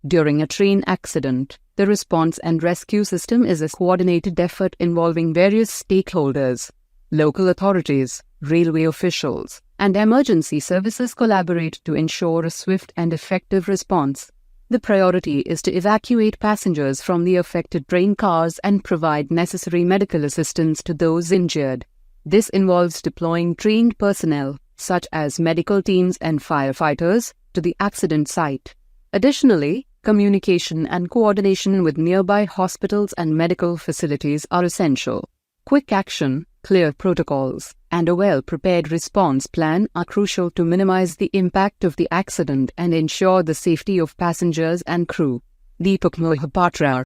During a train accident, the response and rescue system is a coordinated effort involving various stakeholders. Local authorities, railway officials, and emergency services collaborate to ensure a swift and effective response. The priority is to evacuate passengers from the affected train cars and provide necessary medical assistance to those injured. This involves deploying trained personnel, such as medical teams and firefighters, to the accident site. Additionally, communication and coordination with nearby hospitals and medical facilities are essential. Quick action, clear protocols, and a well-prepared response plan are crucial to minimize the impact of the accident and ensure the safety of passengers and crew. Deepak Mohapatra